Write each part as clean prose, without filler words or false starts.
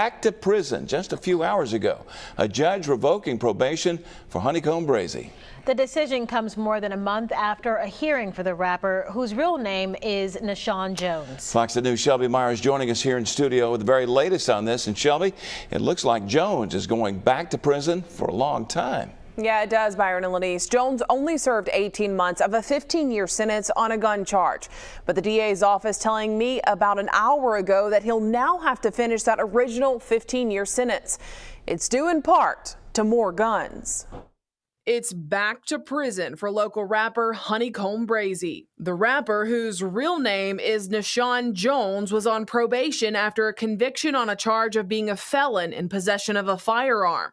Back to prison just a few hours ago. A judge revoking probation for KOMB BRAZY. The decision comes more than a month after a hearing for the rapper, whose real name is Nashawn Jones. Fox News' Shelby Myers joining us here in studio with the very latest on this. And Shelby, it looks like Jones is going back to prison for a long time. Yeah, it does, Byron and Lenise. Jones only served 18 months of a 15-year sentence on a gun charge. But the DA's office telling me about an hour ago that he'll now have to finish that original 15-year sentence. It's due in part to more guns. It's back to prison for local rapper KOMB BRAZY. The rapper, whose real name is Nashawn Jones, was on probation after a conviction on a charge of being a felon in possession of a firearm.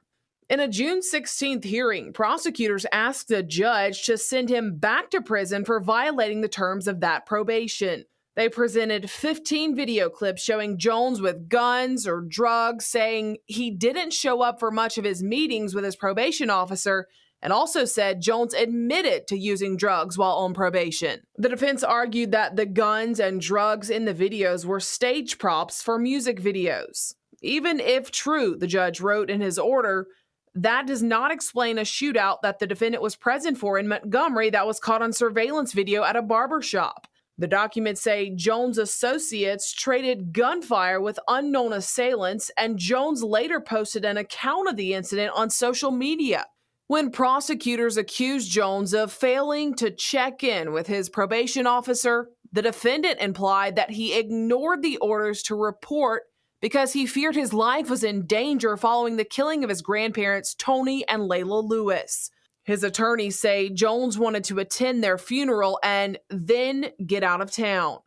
In a June 16th hearing, prosecutors asked the judge to send him back to prison for violating the terms of that probation. They presented 15 video clips showing Jones with guns or drugs, saying he didn't show up for much of his meetings with his probation officer, and also said Jones admitted to using drugs while on probation. The defense argued that the guns and drugs in the videos were stage props for music videos. Even if true, the judge wrote in his order, that does not explain a shootout that the defendant was present for in Montgomery that was caught on surveillance video at a barber shop. The documents say Jones' associates traded gunfire with unknown assailants, and Jones later posted an account of the incident on social media. When prosecutors accused Jones of failing to check in with his probation officer, the defendant implied that he ignored the orders to report because he feared his life was in danger following the killing of his grandparents, Tony and Layla Lewis. His attorneys say Jones wanted to attend their funeral and then get out of town.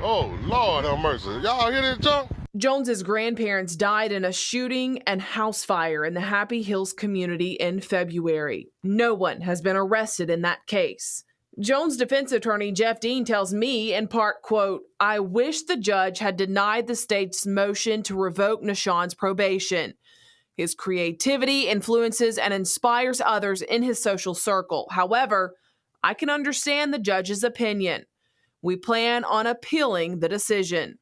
Oh, Lord have mercy. Y'all hear this junk? Jones's grandparents died in a shooting and house fire in the Happy Hills community in February. No one has been arrested in that case. Jones' defense attorney Jeff Dean tells me, in part, quote, "I wish the judge had denied the state's motion to revoke Nashawn's probation. His creativity influences and inspires others in his social circle. However, I can understand the judge's opinion. We plan on appealing the decision."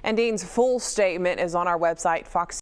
And Dean's full statement is on our website, Fox.